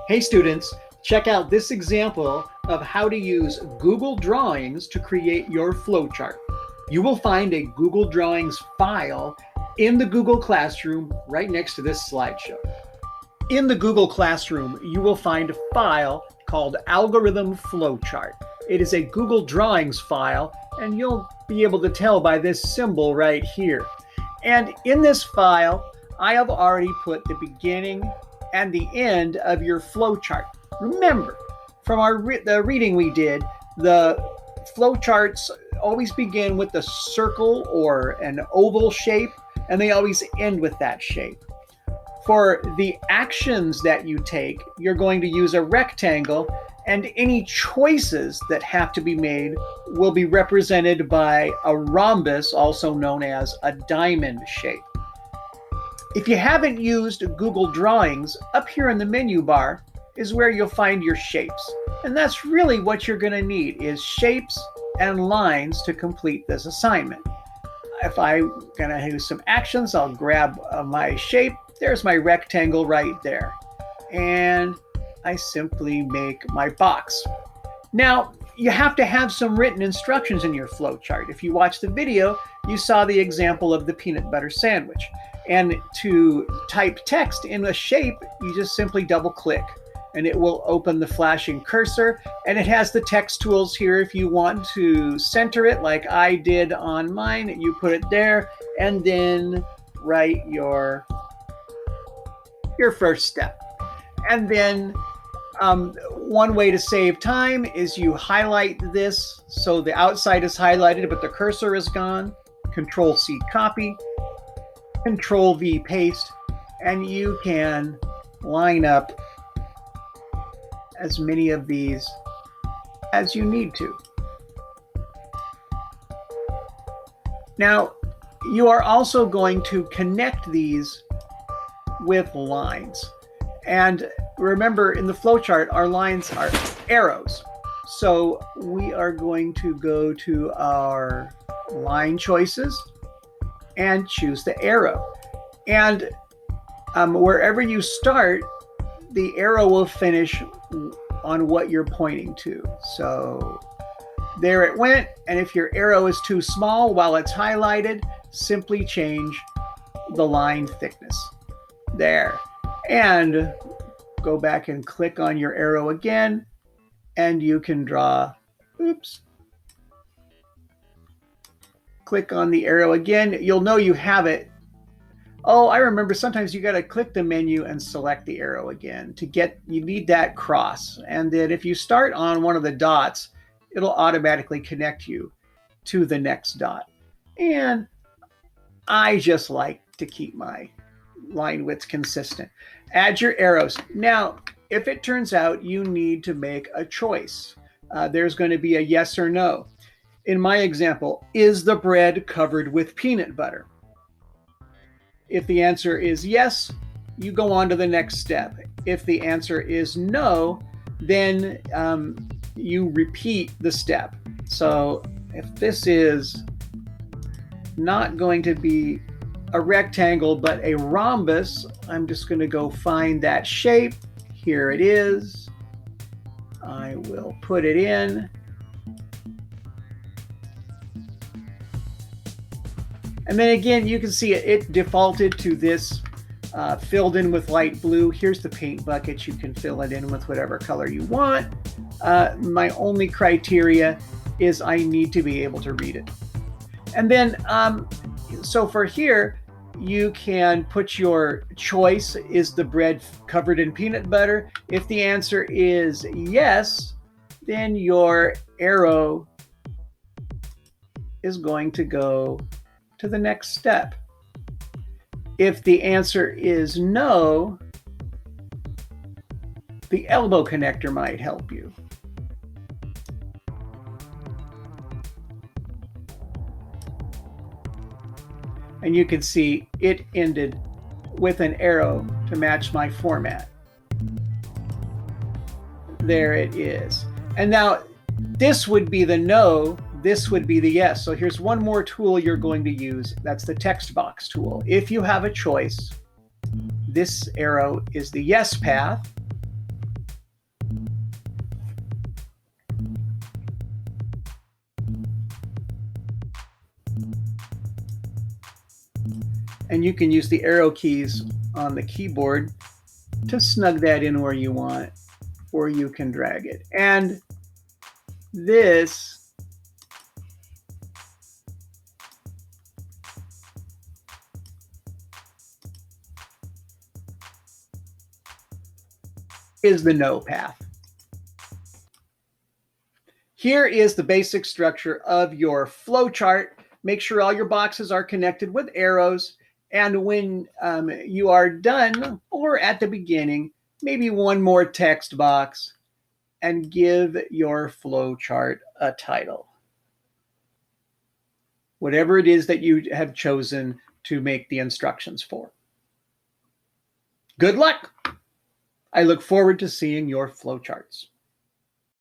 Hey students, check out this example of how to use Google Drawings to create your flowchart. You will find a Google Drawings file in the Google Classroom right next to this slideshow. In the Google Classroom, you will find a file called Algorithm Flowchart. It is a Google Drawings file, and you'll be able to tell by this symbol right here. And in this file, I have already put the beginning and the end of your flowchart. Remember, from the reading we did, the flowcharts always begin with a circle or an oval shape, and they always end with that shape. For the actions that you take, you're going to use a rectangle, and any choices that have to be made will be represented by a rhombus, also known as a diamond shape. If you haven't used Google Drawings, up here in the menu bar is where you'll find your shapes. And that's really what you're going to need, is shapes and lines to complete this assignment. If I'm going to do some actions, I'll grab my shape. There's my rectangle right there. And I simply make my box. Now, you have to have some written instructions in your flowchart. If you watched the video, you saw the example of the peanut butter sandwich. And to type text in a shape, you just simply double click and it will open the flashing cursor. And it has the text tools here. If you want to center it like I did on mine, you put it there and then write your first step. And then one way to save time is you highlight this so the outside is highlighted but the cursor is gone. Control-C copy. Control-V paste, and you can line up as many of these as you need to. Now, you are also going to connect these with lines. And remember, in the flowchart, our lines are arrows. So we are going to go to our line choices and choose the arrow. And wherever you start, the arrow will finish on what you're pointing to. So there it went. And if your arrow is too small while it's highlighted, simply change the line thickness. There. And go back and click on your arrow again, and you can draw, click on the arrow again. You'll know you have it. Oh, I remember sometimes you got to click the menu and select the arrow again you need that cross. And then if you start on one of the dots, it'll automatically connect you to the next dot. And I just like to keep my line width consistent. Add your arrows. Now, if it turns out you need to make a choice, there's going to be a yes or no. In my example, is the bread covered with peanut butter? If the answer is yes, you go on to the next step. If the answer is no, then you repeat the step. So if this is not going to be a rectangle, but a rhombus, I'm just going to go find that shape. Here it is. I will put it in. And then again, you can see it defaulted to this filled in with light blue. Here's the paint bucket. You can fill it in with whatever color you want. My only criteria is I need to be able to read it. And then, so for here, you can put your choice. Is the bread covered in peanut butter? If the answer is yes, then your arrow is going to go to the next step. If the answer is no, the elbow connector might help you. And you can see it ended with an arrow to match my format. There it is. And now this would be the no, this would be the yes. So here's one more tool you're going to use. That's the text box tool. If you have a choice, this arrow is the yes path. And you can use the arrow keys on the keyboard to snug that in where you want, or you can drag it. And this is the no path. Here is the basic structure of your flowchart. Make sure all your boxes are connected with arrows. And when you are done, or at the beginning, maybe one more text box, and give your flowchart a title. Whatever it is that you have chosen to make the instructions for. Good luck! I look forward to seeing your flowcharts.